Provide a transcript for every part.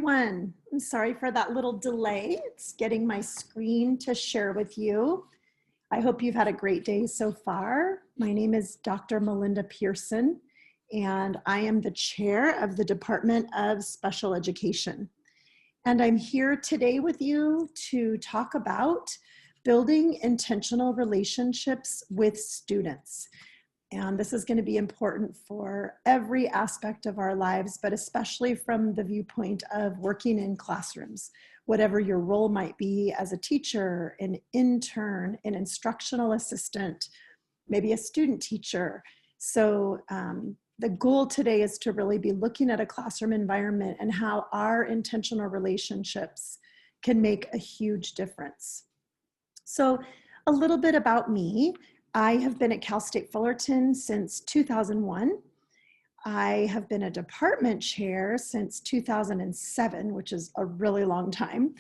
everyone. I'm sorry for that little delay. It's getting my screen to share with you. I hope you've had a great day so far. My name is Dr. Melinda Pierson, and I am the chair of the Department of Special Education. And I'm here today with you to talk about building intentional relationships with students. And this is going to be important for every aspect of our lives, but especially from the viewpoint of working in classrooms, whatever your role might be as a teacher, an intern, an instructional assistant, maybe a student teacher. So the goal today is to really be looking at a classroom environment and how our intentional relationships can make a huge difference. So a little bit about me. I have been at Cal State Fullerton since 2001. I have been a department chair since 2007, which is a really long time.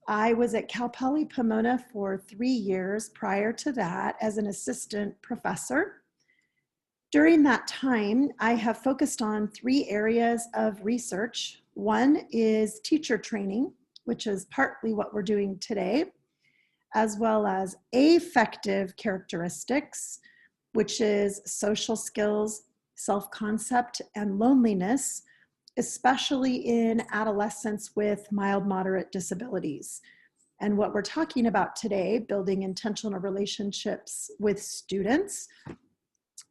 I was at Cal Poly Pomona for 3 years prior to that as an assistant professor. During that time, I have focused on 3 areas of research. One is teacher training, which is partly what we're doing today, as well as affective characteristics, which is social skills, self-concept, and loneliness, especially in adolescents with mild, moderate disabilities. And what we're talking about today, building intentional relationships with students,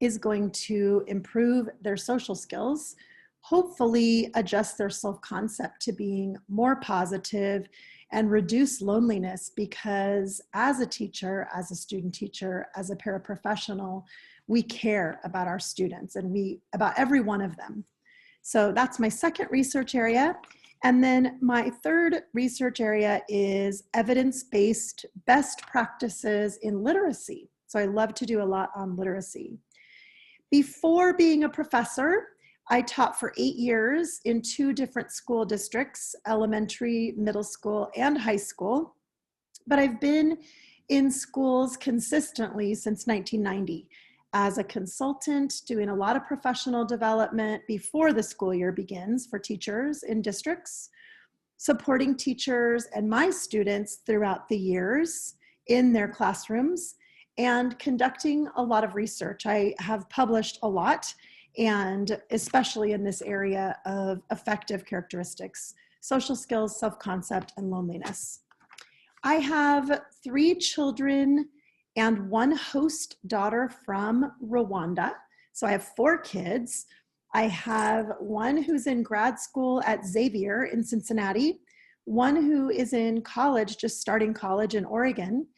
is going to improve their social skills, hopefully adjust their self-concept to being more positive and reduce loneliness, because as a teacher, as a student teacher, as a paraprofessional, we care about our students and about every one of them. So that's my second research area. And then my third research area is evidence-based best practices in literacy. So I love to do a lot on literacy. Before being a professor, I taught for 8 years in 2 different school districts, elementary, middle school, and high school. But I've been in schools consistently since 1990 as a consultant, doing a lot of professional development before the school year begins for teachers in districts, supporting teachers and my students throughout the years in their classrooms, and conducting a lot of research. I have published a lot, and especially in this area of affective characteristics, social skills, self-concept, and loneliness. I have 3 children and 1 host daughter from Rwanda. So I have 4 kids. I have 1 who's in grad school at Xavier in Cincinnati, 1 who is in college, just starting college in Oregon.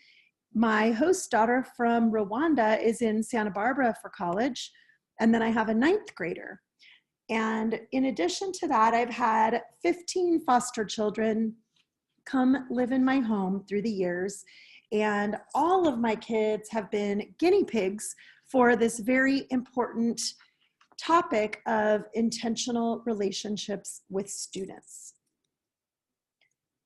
My host daughter from Rwanda is in Santa Barbara for college. And then I have a 9th grader. And in addition to that, I've had 15 foster children come live in my home through the years. And all of my kids have been guinea pigs for this very important topic of intentional relationships with students.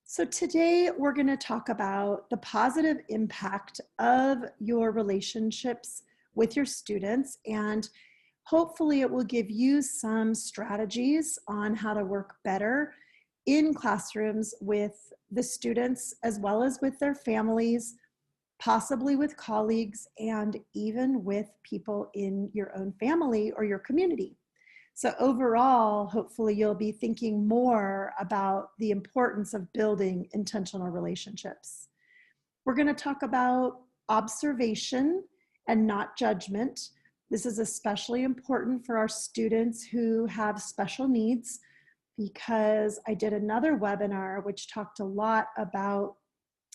So today we're going to talk about the positive impact of your relationships with your students, and hopefully it will give you some strategies on how to work better in classrooms with the students, as well as with their families, possibly with colleagues, and even with people in your own family or your community. So overall, hopefully you'll be thinking more about the importance of building intentional relationships. We're going to talk about observation and not judgment. This is especially important for our students who have special needs, because I did another webinar which talked a lot about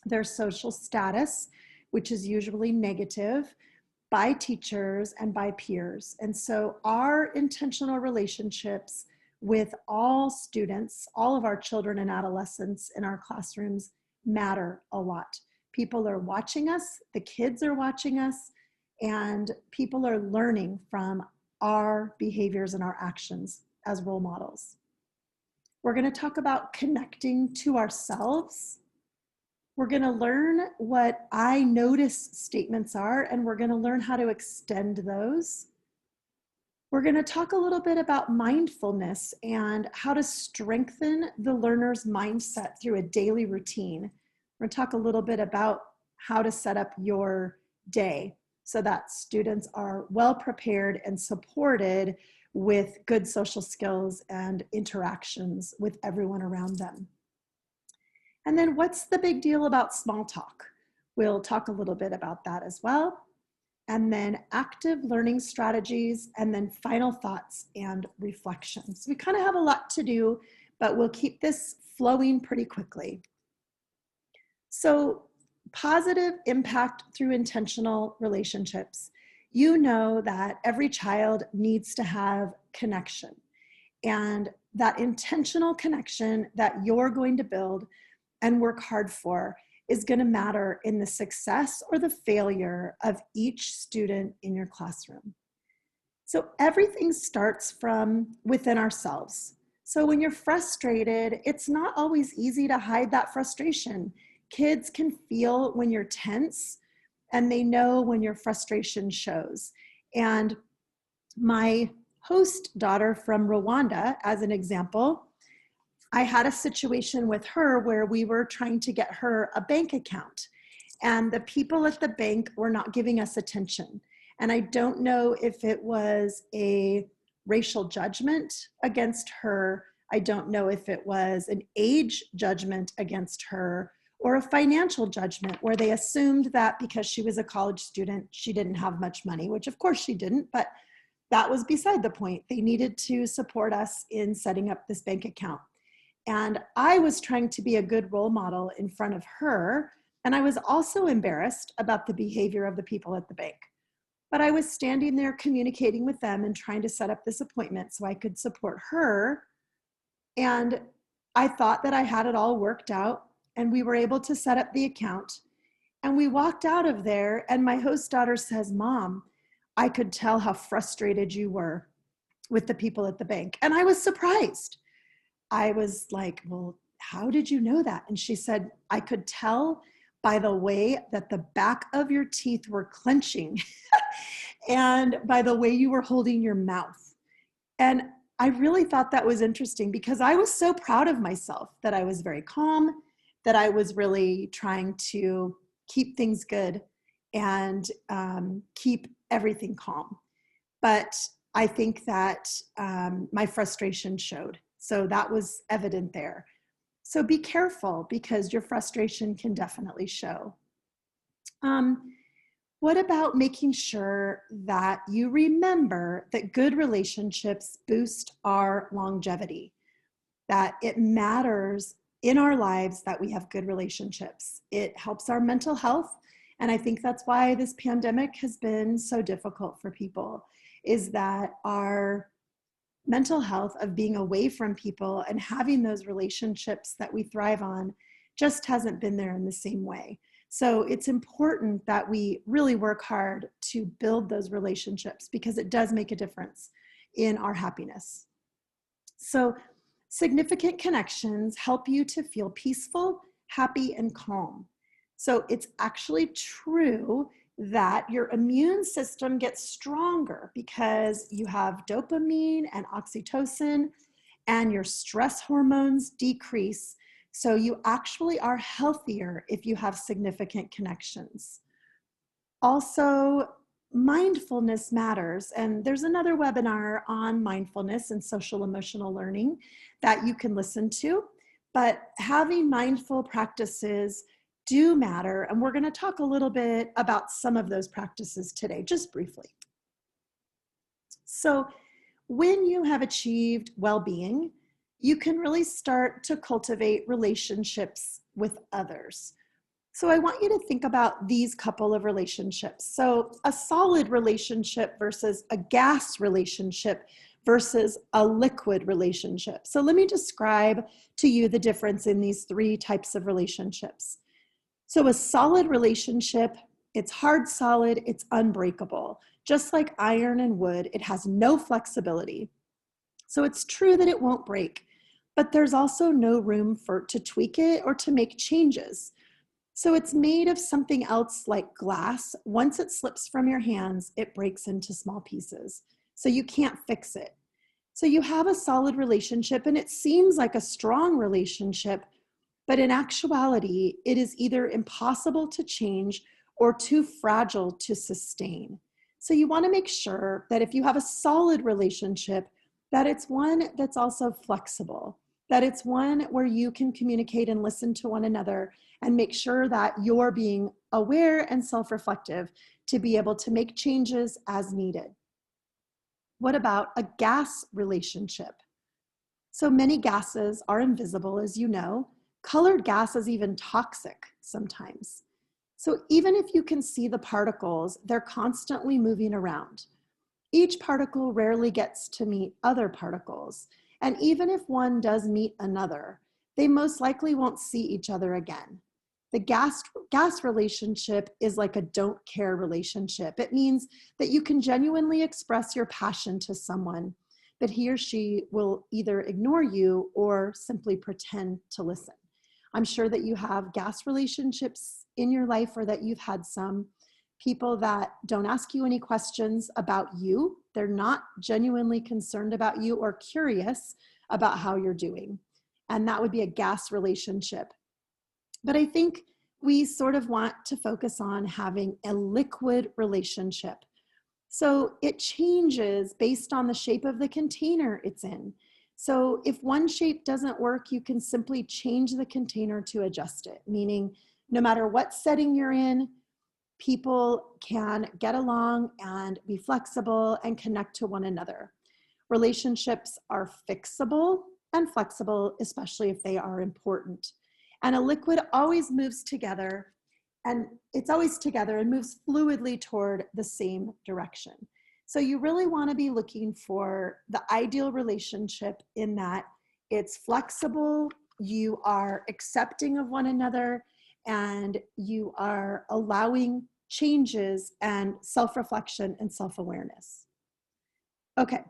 their social status, which is usually negative, by teachers and by peers. And so our intentional relationships with all students, all of our children and adolescents in our classrooms, matter a lot. People are watching us, the kids are watching us, and people are learning from our behaviors and our actions as role models. We're going to talk about connecting to ourselves. We're going to learn what I notice statements are, and we're going to learn how to extend those. We're going to talk a little bit about mindfulness and how to strengthen the learner's mindset through a daily routine. We're going to talk a little bit about how to set up your day so that students are well prepared and supported with good social skills and interactions with everyone around them. And then what's the big deal about small talk? We'll talk a little bit about that as well. And then active learning strategies, and then final thoughts and reflections. We kind of have a lot to do, but we'll keep this flowing pretty quickly. So, positive impact through intentional relationships. You know that every child needs to have connection, and that intentional connection that you're going to build and work hard for is going to matter in the success or the failure of each student in your classroom. So everything starts from within ourselves. So when you're frustrated, it's not always easy to hide that frustration. Kids can feel when you're tense, and they know when your frustration shows. And my host daughter from Rwanda, as an example, I had a situation with her where we were trying to get her a bank account, and the people at the bank were not giving us attention. And I don't know if it was a racial judgment against her. I don't know if it was an age judgment against her or a financial judgment where they assumed that because she was a college student, she didn't have much money, which of course she didn't, but that was beside the point. They needed to support us in setting up this bank account. And I was trying to be a good role model in front of her. And I was also embarrassed about the behavior of the people at the bank. But I was standing there communicating with them and trying to set up this appointment so I could support her. And I thought that I had it all worked out, and we were able to set up the account. And we walked out of there, and my host daughter says, "Mom, I could tell how frustrated you were with the people at the bank." And I was surprised. I was like, "Well, how did you know that?" And she said, "I could tell by the way that the back of your teeth were clenching and by the way you were holding your mouth." And I really thought that was interesting because I was so proud of myself that I was very calm, that I was really trying to keep things good and keep everything calm. But I think that my frustration showed. So that was evident there. So be careful because your frustration can definitely show. What about making sure that you remember that good relationships boost our longevity, that it matters in our lives that we have good relationships. It helps our mental health. And I think that's why this pandemic has been so difficult for people, is that our mental health of being away from people and having those relationships that we thrive on just hasn't been there in the same way. So it's important that we really work hard to build those relationships because it does make a difference in our happiness. So significant connections help you to feel peaceful, happy, and calm. So it's actually true that your immune system gets stronger because you have dopamine and oxytocin, and your stress hormones decrease. So you actually are healthier if you have significant connections. Also, mindfulness matters. And there's another webinar on mindfulness and social emotional learning that you can listen to. But having mindful practices do matter, and we're going to talk a little bit about some of those practices today, just briefly. So when you have achieved well-being, you can really start to cultivate relationships with others. So I want you to think about these couple of relationships. So a solid relationship versus a gas relationship versus a liquid relationship. So let me describe to you the difference in these three types of relationships. So a solid relationship, it's hard solid, it's unbreakable. Just like iron and wood, it has no flexibility. So it's true that it won't break, but there's also no room to tweak it or to make changes. So it's made of something else like glass. Once it slips from your hands, it breaks into small pieces. So you can't fix it. So you have a solid relationship and it seems like a strong relationship, but in actuality, it is either impossible to change or too fragile to sustain. So you want to make sure that if you have a solid relationship, that it's one that's also flexible, that it's one where you can communicate and listen to one another and make sure that you're being aware and self-reflective to be able to make changes as needed. What about a gas relationship? So many gases are invisible, as you know. Colored gas is even toxic sometimes. So even if you can see the particles, they're constantly moving around. Each particle rarely gets to meet other particles. And even if one does meet another, they most likely won't see each other again. The gas relationship is like a don't care relationship. It means that you can genuinely express your passion to someone, but he or she will either ignore you or simply pretend to listen. I'm sure that you have gas relationships in your life, or that you've had some people that don't ask you any questions about you. They're not genuinely concerned about you or curious about how you're doing. And that would be a gas relationship. But I think we sort of want to focus on having a liquid relationship. So it changes based on the shape of the container it's in. So if one shape doesn't work, you can simply change the container to adjust it, meaning no matter what setting you're in, people can get along and be flexible and connect to one another. Relationships are fixable and flexible, especially if they are important. And a liquid always moves together, and it's always together and moves fluidly toward the same direction. So you really want to be looking for the ideal relationship in that it's flexible, you are accepting of one another, and you are allowing changes and self-reflection and self-awareness. Okay,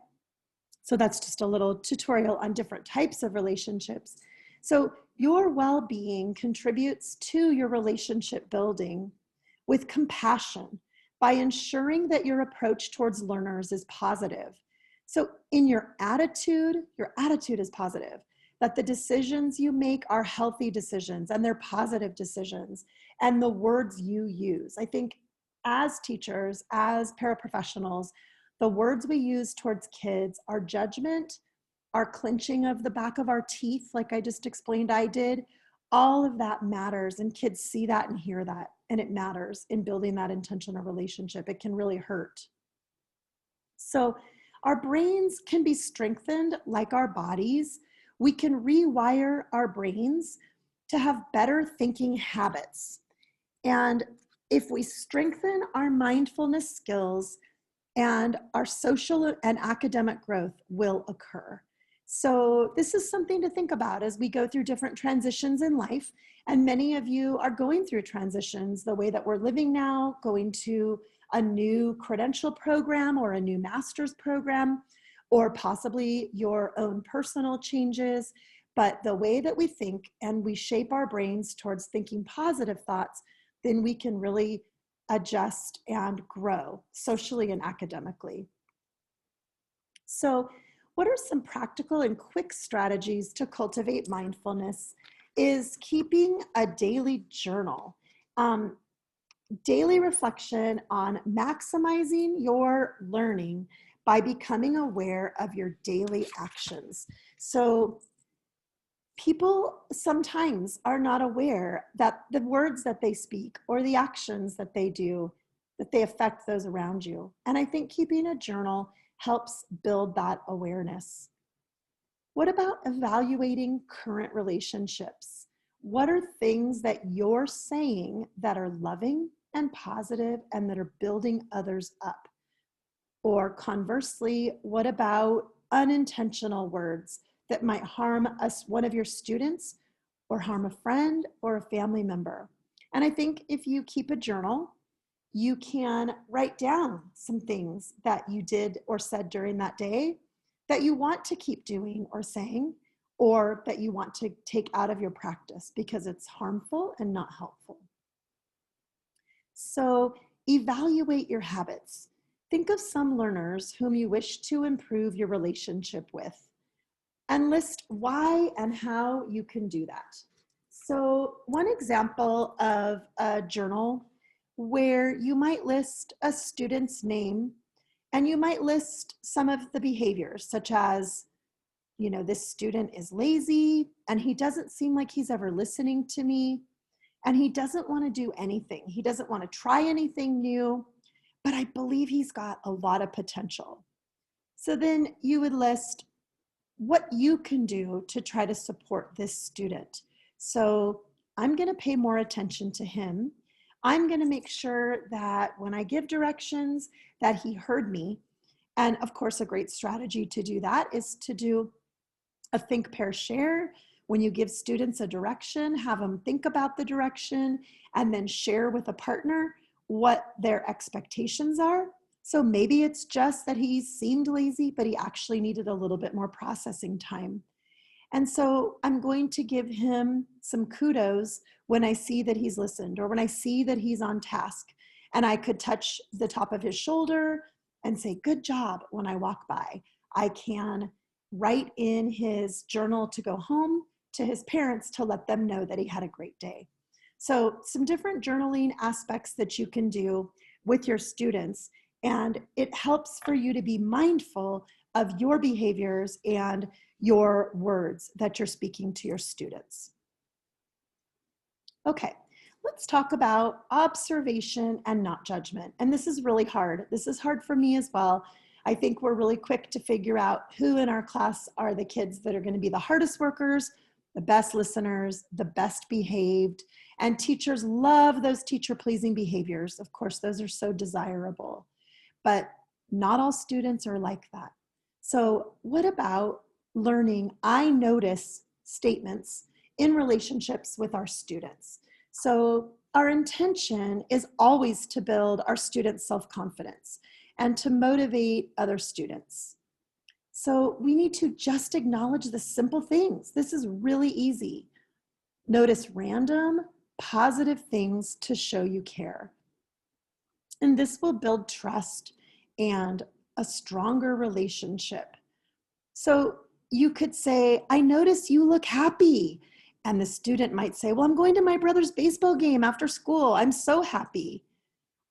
so that's just a little tutorial on different types of relationships. So your well-being contributes to your relationship building with compassion by ensuring that your approach towards learners is positive. So in your attitude is positive, that the decisions you make are healthy decisions and they're positive decisions, and the words you use. I think as teachers, as paraprofessionals, the words we use towards kids, our judgment, our clenching of the back of our teeth, like I just explained I did, all of that matters, and kids see that and hear that, and it matters in building that intentional relationship. It can really hurt. So our brains can be strengthened like our bodies. We can rewire our brains to have better thinking habits. And if we strengthen our mindfulness skills, and our social and academic growth will occur. So this is something to think about as we go through different transitions in life. And many of you are going through transitions the way that we're living now, going to a new credential program or a new master's program, or possibly your own personal changes. But the way that we think and we shape our brains towards thinking positive thoughts, then we can really adjust and grow socially and academically. So what are some practical and quick strategies to cultivate mindfulness is keeping a daily journal. Daily reflection on maximizing your learning by becoming aware of your daily actions. So people sometimes are not aware that the words that they speak or the actions that they do, that they affect those around you. And I think keeping a journal helps build that awareness. What about evaluating current relationships? What are things that you're saying that are loving and positive and that are building others up? Or conversely, what about unintentional words that might harm one of your students, or harm a friend or a family member? And I think if you keep a journal, you can write down some things that you did or said during that day that you want to keep doing or saying, or that you want to take out of your practice because it's harmful and not helpful. So evaluate your habits. Think of some learners whom you wish to improve your relationship with and list why and how you can do that. So one example of a journal where you might list a student's name and you might list some of the behaviors, such as, this student is lazy and he doesn't seem like he's ever listening to me and he doesn't want to do anything. He doesn't want to try anything new, but I believe he's got a lot of potential. So then you would list what you can do to try to support this student. So I'm going to pay more attention to him. I'm going to make sure that when I give directions that he heard me. And of course, a great strategy to do that is to do a think, pair, share. When you give students a direction, have them think about the direction and then share with a partner what their expectations are. So maybe it's just that he seemed lazy, but he actually needed a little bit more processing time. And so I'm going to give him some kudos when I see that he's listened or when I see that he's on task. And I could touch the top of his shoulder and say, good job when I walk by. I can write in his journal to go home to his parents to let them know that he had a great day. So some different journaling aspects that you can do with your students. And it helps for you to be mindful of your behaviors and your words that you're speaking to your students. Okay, let's talk about observation and not judgment. And this is really hard. This is hard for me as well. I think we're really quick to figure out who in our class are the kids that are going to be the hardest workers, the best listeners, the best behaved, and teachers love those teacher-pleasing behaviors. Of course, those are so desirable, but not all students are like that. So what about learning I notice statements in relationships with our students? So our intention is always to build our students' self-confidence and to motivate other students. So we need to just acknowledge the simple things. This is really easy. Notice random, positive things to show you care. And this will build trust and a stronger relationship. So you could say, I notice you look happy. And the student might say, well, I'm going to my brother's baseball game after school. I'm so happy.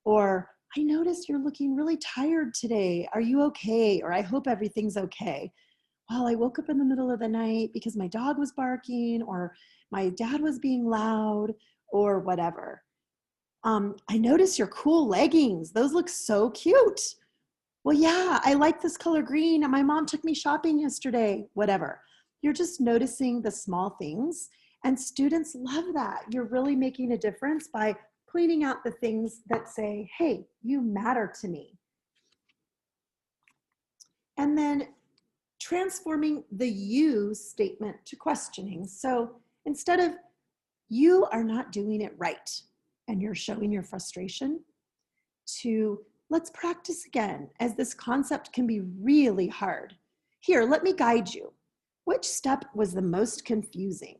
Or, I notice you're looking really tired today. Are you okay? Or I hope everything's okay. Well, I woke up in the middle of the night because my dog was barking or my dad was being loud or whatever. I notice your cool leggings. Those look so cute. Well, yeah, I like this color green and my mom took me shopping yesterday, whatever. You're just noticing the small things and students love that. You're really making a difference by pointing out the things that say, hey, you matter to me. And then transforming the you statement to questioning. So instead of you are not doing it right and you're showing your frustration, to let's practice again, as this concept can be really hard. Here, let me guide you. Which step was the most confusing?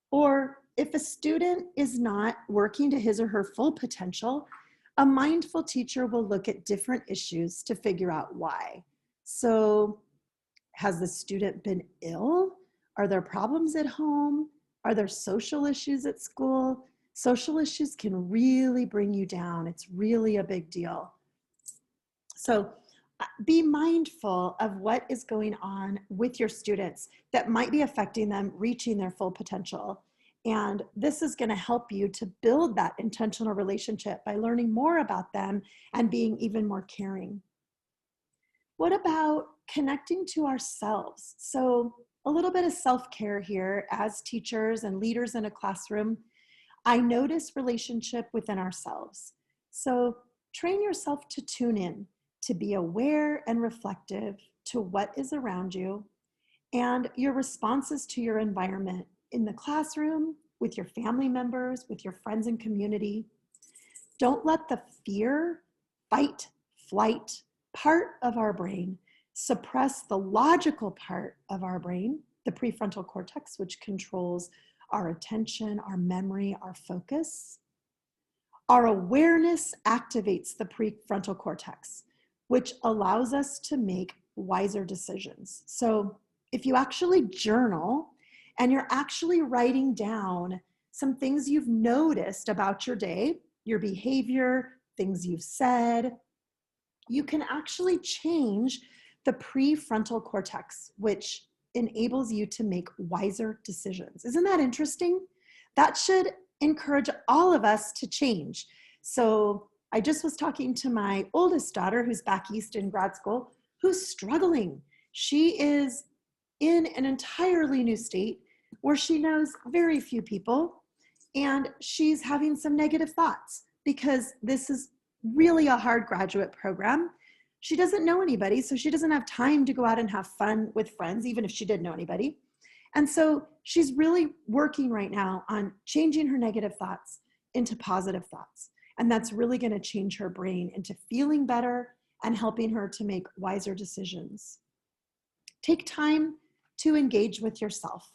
Or if a student is not working to his or her full potential, a mindful teacher will look at different issues to figure out why. So, has the student been ill? Are there problems at home? Are there social issues at school? Social issues can really bring you down. It's really a big deal. So be mindful of what is going on with your students that might be affecting them reaching their full potential. And this is going to help you to build that intentional relationship by learning more about them and being even more caring. What about connecting to ourselves? So a little bit of self-care here as teachers and leaders in a classroom. I notice relationship within ourselves. So train yourself to tune in, to be aware and reflective to what is around you and your responses to your environment in the classroom, with your family members, with your friends and community. Don't let the fear, fight, flight part of our brain suppress the logical part of our brain, the prefrontal cortex, which controls our attention, our memory, our focus. Our awareness activates the prefrontal cortex. which allows us to make wiser decisions. So if you actually journal and you're actually writing down some things you've noticed about your day, your behavior, things you've said, you can actually change the prefrontal cortex, which enables you to make wiser decisions. Isn't that interesting? That should encourage all of us to change. So I just was talking to my oldest daughter, who's back east in grad school, who's struggling. She is in an entirely new state where she knows very few people, and she's having some negative thoughts because this is really a hard graduate program. She doesn't know anybody, so she doesn't have time to go out and have fun with friends, even if she did know anybody. And so she's really working right now on changing her negative thoughts into positive thoughts. And that's really going to change her brain into feeling better and helping her to make wiser decisions. Take time to engage with yourself.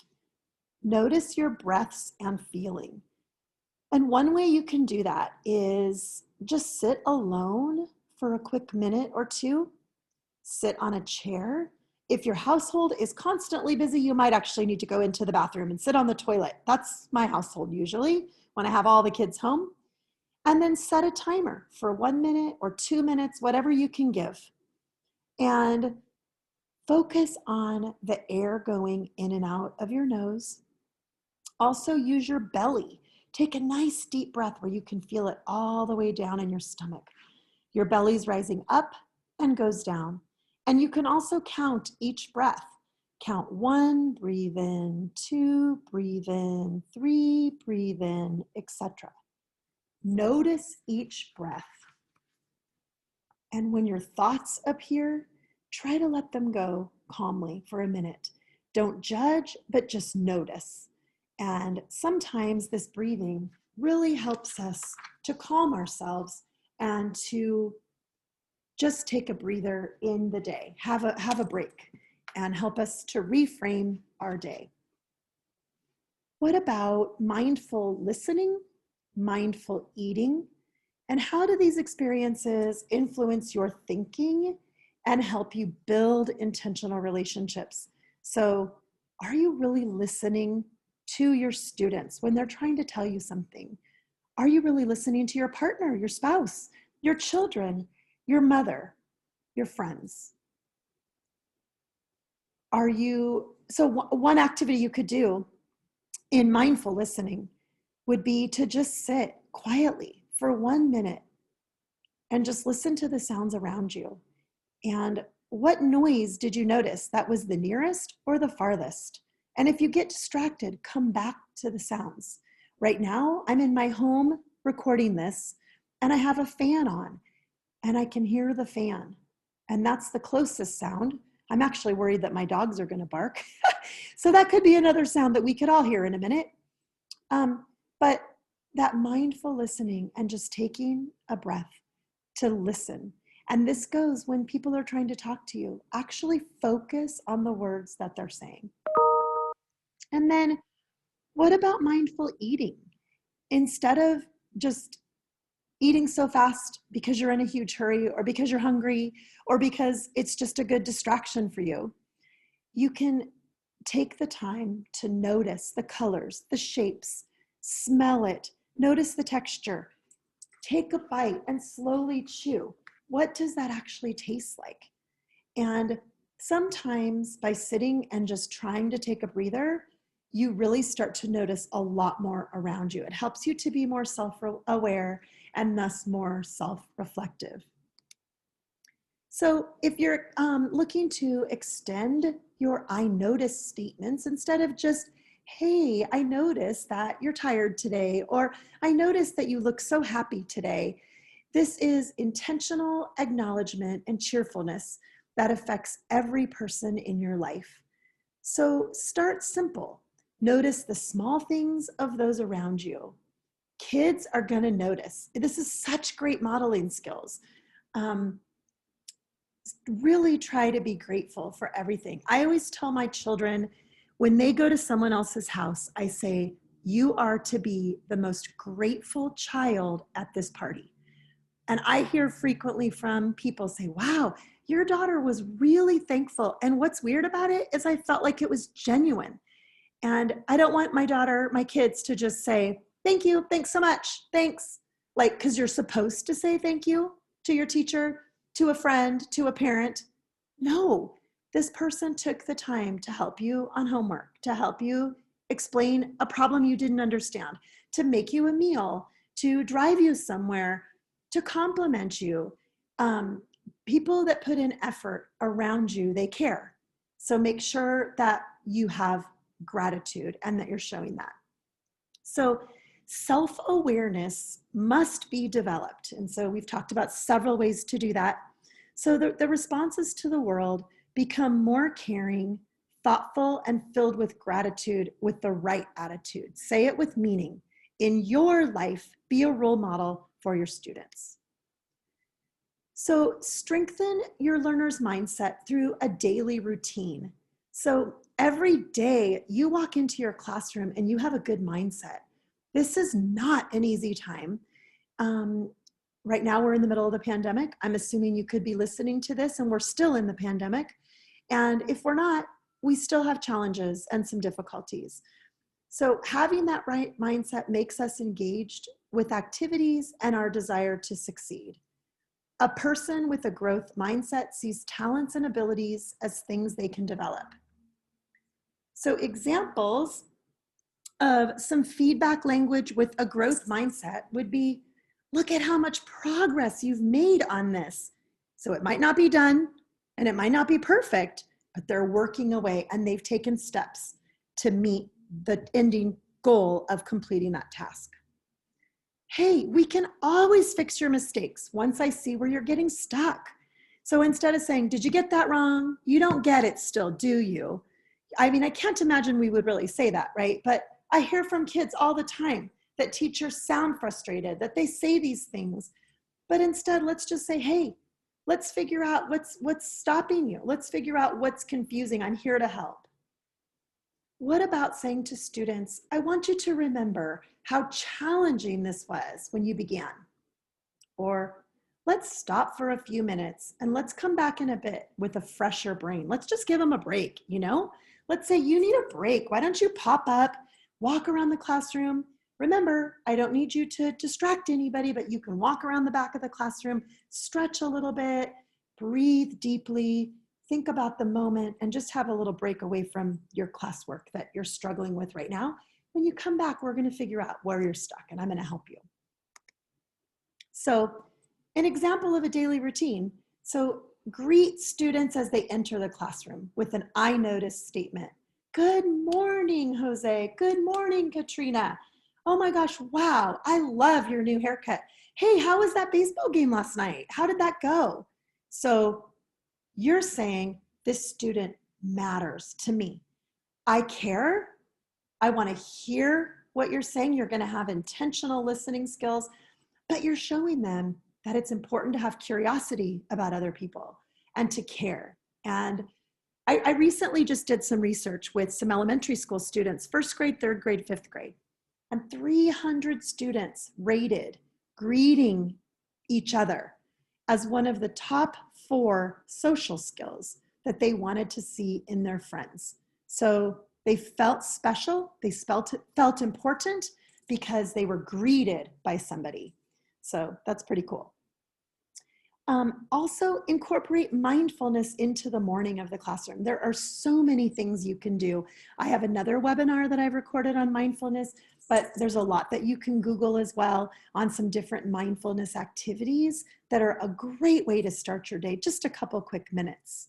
Notice your breaths and feeling. And one way you can do that is just sit alone for a quick minute or two. Sit on a chair. If your household is constantly busy, you might actually need to go into the bathroom and sit on the toilet. That's my household usually when I have all the kids home. And then set a timer for 1 minute or 2 minutes, whatever you can give. And focus on the air going in and out of your nose. Also use your belly. Take a nice deep breath where you can feel it all the way down in your stomach. Your belly's rising up and goes down. And you can also count each breath. Count 1, breathe in, 2, breathe in, 3, breathe in, etc. Notice each breath. And when your thoughts appear, try to let them go calmly for a minute. Don't judge, but just notice. And sometimes this breathing really helps us to calm ourselves and to just take a breather in the day, have a break, and help us to reframe our day. What about mindful listening, mindful eating, and how do these experiences influence your thinking and help you build intentional relationships? So, are you really listening to your students when they're trying to tell you something? Are you really listening to your partner, your spouse, your children, your mother, your friends? So one activity you could do in mindful listening would be to just sit quietly for 1 minute and just listen to the sounds around you. And what noise did you notice that was the nearest or the farthest? And if you get distracted, come back to the sounds. Right now, I'm in my home recording this, and I have a fan on, and I can hear the fan. And that's the closest sound. I'm actually worried that my dogs are going to bark. So that could be another sound that we could all hear in a minute. But that mindful listening and just taking a breath to listen. And this goes when people are trying to talk to you. Actually focus on the words that they're saying. And then what about mindful eating? Instead of just eating so fast because you're in a huge hurry or because you're hungry or because it's just a good distraction for you, you can take the time to notice the colors, the shapes, smell it, notice the texture, take a bite and slowly chew. What does that actually taste like? And sometimes by sitting and just trying to take a breather, you really start to notice a lot more around you. It helps you to be more self-aware and thus more self-reflective. So if you're looking to extend your I notice statements, instead of just, hey, I noticed that you're tired today, or I noticed that you look so happy today, this is intentional acknowledgement and cheerfulness that affects every person in your life. So start simple. Notice the small things of those around you. Kids are going to notice. This is such great modeling skills. Really try to be grateful for everything. I always tell my children when they go to someone else's house, I say, you are to be the most grateful child at this party. And I hear frequently from people say, wow, your daughter was really thankful. And what's weird about it is I felt like it was genuine. And I don't want my kids to just say, thank you, thanks so much, thanks. Like, because you're supposed to say thank you to your teacher, to a friend, to a parent. No, this person took the time to help you on homework, to help you explain a problem you didn't understand, to make you a meal, to drive you somewhere, to compliment you. People that put in effort around you, they care. So make sure that you have gratitude and that you're showing that. So self-awareness must be developed. And so we've talked about several ways to do that. So the responses to the world become more caring, thoughtful, and filled with gratitude with the right attitude. Say it with meaning. In your life, be a role model for your students. So strengthen your learner's mindset through a daily routine. So every day you walk into your classroom and you have a good mindset. This is not an easy time. Right now we're in the middle of the pandemic. I'm assuming you could be listening to this and we're still in the pandemic. And if we're not, we still have challenges and some difficulties. So having that right mindset makes us engaged with activities and our desire to succeed. A person with a growth mindset sees talents and abilities as things they can develop. So examples of some feedback language with a growth mindset would be, look at how much progress you've made on this. So it might not be done and it might not be perfect, but they're working away and they've taken steps to meet the ending goal of completing that task. Hey, we can always fix your mistakes once I see where you're getting stuck. So instead of saying, did you get that wrong? You don't get it still, do you? I mean, I can't imagine we would really say that, right? But I hear from kids all the time that teachers sound frustrated, that they say these things. But instead, let's just say, hey, let's figure out what's stopping you. Let's figure out what's confusing. I'm here to help. What about saying to students, I want you to remember how challenging this was when you began? Or let's stop for a few minutes and let's come back in a bit with a fresher brain. Let's just give them a break, you know? Let's say you need a break. Why don't you pop up, walk around the classroom? Remember, I don't need you to distract anybody, but you can walk around the back of the classroom, stretch a little bit, breathe deeply, think about the moment, and just have a little break away from your classwork that you're struggling with right now. When you come back, we're going to figure out where you're stuck, and I'm going to help you. So an example of a daily routine. So greet students as they enter the classroom with an I notice statement. Good morning, Jose. Good morning, Katrina. Oh my gosh, wow, I love your new haircut. Hey, how was that baseball game last night? How did that go? So you're saying this student matters to me. I care. I want to hear what you're saying. You're going to have intentional listening skills, but you're showing them that it's important to have curiosity about other people and to care. And I recently just did some research with some elementary school students, first grade, third grade, fifth grade, and 300 students rated greeting each other as one of the top 4 social skills that they wanted to see in their friends. So they felt special, they felt important because they were greeted by somebody. So that's pretty cool. Also incorporate mindfulness into the morning of the classroom. There are so many things you can do. I have another webinar that I've recorded on mindfulness, but there's a lot that you can Google as well on some different mindfulness activities that are a great way to start your day, just a couple quick minutes.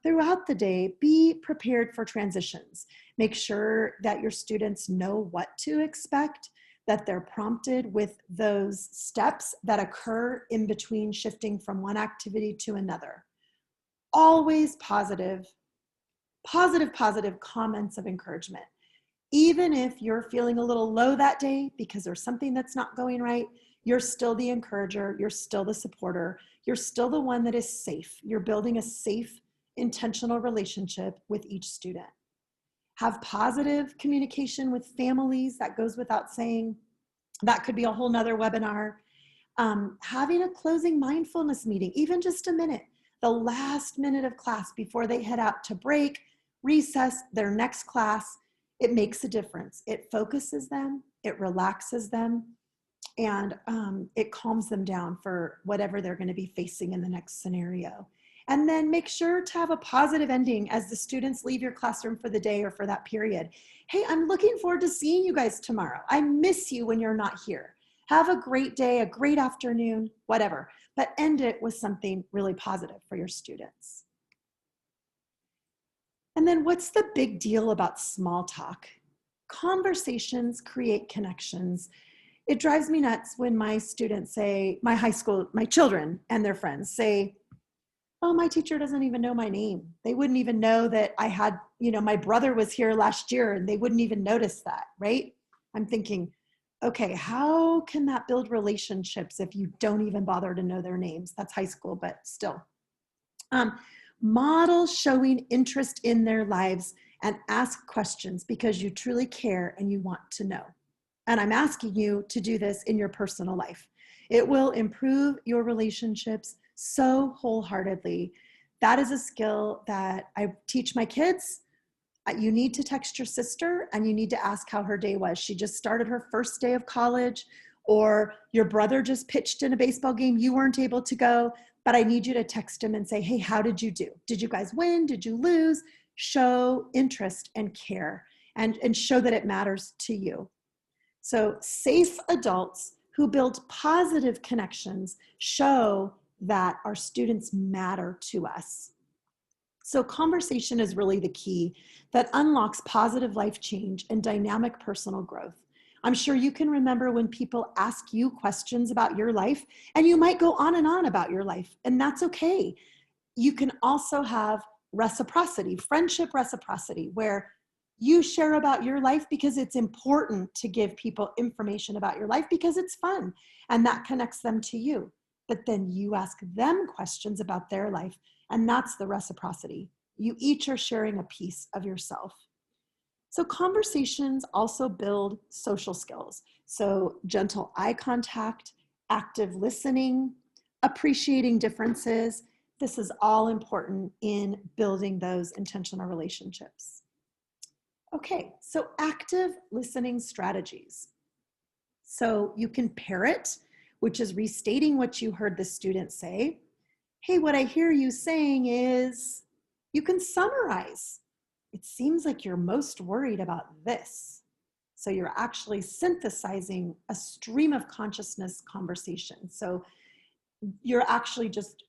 Throughout the day, be prepared for transitions. Make sure that your students know what to expect, that they're prompted with those steps that occur in between shifting from one activity to another. Always positive comments of encouragement. Even if you're feeling a little low that day because there's something that's not going right, you're still the encourager, you're still the supporter, you're still the one that is safe. You're building a safe, intentional relationship with each student. Have positive communication with families. That goes without saying. That could be a whole nother webinar. Having a closing mindfulness meeting, even just a minute, the last minute of class before they head out to break, recess, their next class, it makes a difference. It focuses them, it relaxes them, and it calms them down for whatever they're going to be facing in the next scenario. And then make sure to have a positive ending as the students leave your classroom for the day or for that period. Hey, I'm looking forward to seeing you guys tomorrow. I miss you when you're not here. Have a great day, a great afternoon, whatever, but end it with something really positive for your students. And then what's the big deal about small talk? Conversations create connections. It drives me nuts when my students say, my high school, my children and their friends say, oh, my teacher doesn't even know my name. They wouldn't even know that I had, my brother was here last year and they wouldn't even notice that, right? I'm thinking, okay, how can that build relationships if you don't even bother to know their names? That's high school, but still. Model showing interest in their lives and ask questions because you truly care and you want to know. And I'm asking you to do this in your personal life. It will improve your relationships so wholeheartedly. That is a skill that I teach my kids. You need to text your sister and you need to ask how her day was. She just started her first day of college, or your brother just pitched in a baseball game. You weren't able to go, but I need you to text him and say, hey, how did you do? Did you guys win? Did you lose? Show interest and care and show that it matters to you. So safe adults who build positive connections show that our students matter to us. So conversation is really the key that unlocks positive life change and dynamic personal growth. I'm sure you can remember when people ask you questions about your life, and you might go on and on about your life, and that's okay. You can also have reciprocity, friendship reciprocity, where you share about your life because it's important to give people information about your life because it's fun and that connects them to you. But then you ask them questions about their life, and that's the reciprocity. You each are sharing a piece of yourself. So conversations also build social skills. So gentle eye contact, active listening, appreciating differences. This is all important in building those intentional relationships. Okay, so active listening strategies. So you can parrot, which is restating what you heard the student say. Hey, what I hear you saying is, you can summarize. It seems like you're most worried about this. So you're actually synthesizing a stream of consciousness conversation. So you're actually just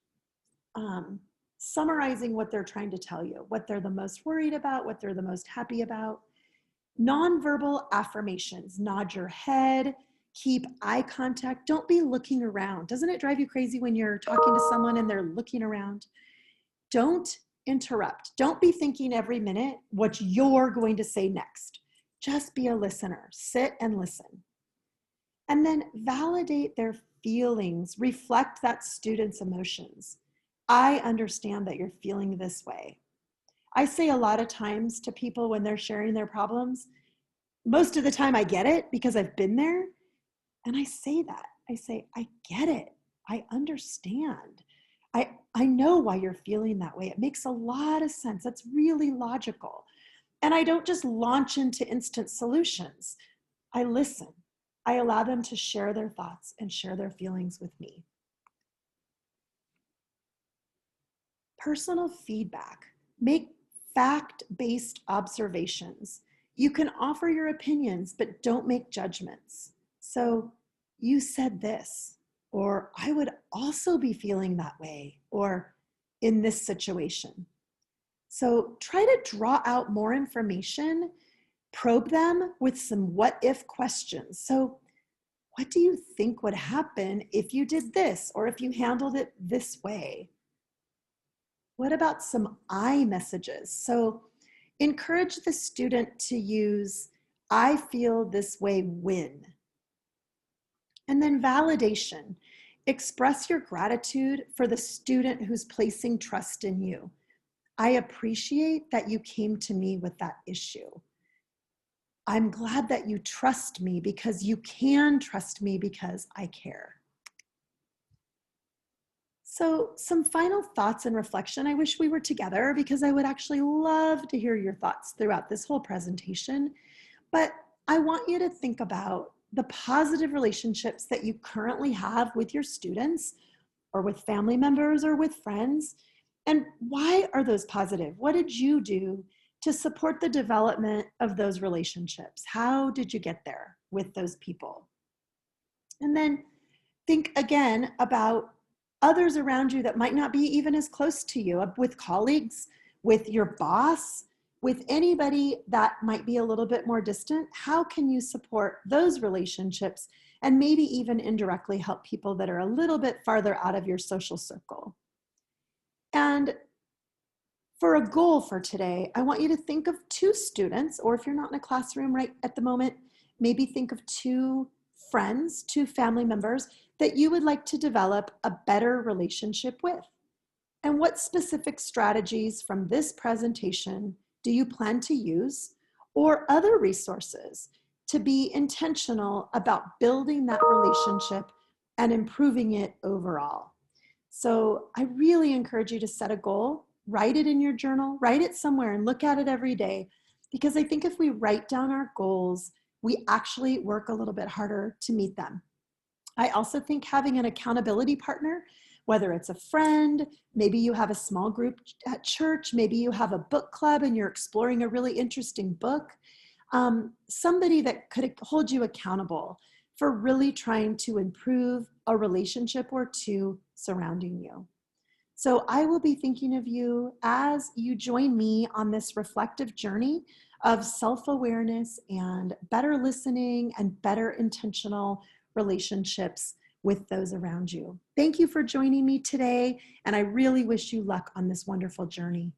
summarizing what they're trying to tell you, what they're the most worried about, what they're the most happy about. Nonverbal affirmations, nod your head, keep eye contact, don't be looking around. Doesn't it drive you crazy when you're talking to someone and they're looking around? Don't interrupt. Don't be thinking every minute what you're going to say next. Just be a listener, sit and listen. And then validate their feelings, reflect that student's emotions. I understand that you're feeling this way. I say a lot of times to people when they're sharing their problems, most of the time I get it because I've been there. And I say that. I say, I get it. I understand. I know why you're feeling that way. It makes a lot of sense. That's really logical. And I don't just launch into instant solutions. I listen. I allow them to share their thoughts and share their feelings with me. Personal feedback. Make fact-based observations. You can offer your opinions, but don't make judgments. So you said this, or I would also be feeling that way, or in this situation. So try to draw out more information, probe them with some what if questions. So what do you think would happen if you did this, or if you handled it this way? What about some I messages? So encourage the student to use, I feel this way when. And then validation. Express your gratitude for the student who's placing trust in you. I appreciate that you came to me with that issue. I'm glad that you trust me because you can trust me because I care. So, some final thoughts and reflection. I wish we were together because I would actually love to hear your thoughts throughout this whole presentation. But I want you to think about the positive relationships that you currently have with your students or with family members or with friends. And why are those positive? What did you do to support the development of those relationships? How did you get there with those people? And then think again about others around you that might not be even as close to you, with colleagues, with your boss, with anybody that might be a little bit more distant. How can you support those relationships and maybe even indirectly help people that are a little bit farther out of your social circle? And for a goal for today, I want you to think of two students, or if you're not in a classroom right at the moment, maybe think of two friends, two family members that you would like to develop a better relationship with. And what specific strategies from this presentation do you plan to use, or other resources, to be intentional about building that relationship and improving it overall? So I really encourage you to set a goal, write it in your journal, write it somewhere and look at it every day. Because I think if we write down our goals, we actually work a little bit harder to meet them. I also think having an accountability partner, whether it's a friend, maybe you have a small group at church, maybe you have a book club and you're exploring a really interesting book, somebody that could hold you accountable for really trying to improve a relationship or two surrounding you. So I will be thinking of you as you join me on this reflective journey of self-awareness and better listening and better intentional relationships with those around you. Thank you for joining me today, and I really wish you luck on this wonderful journey.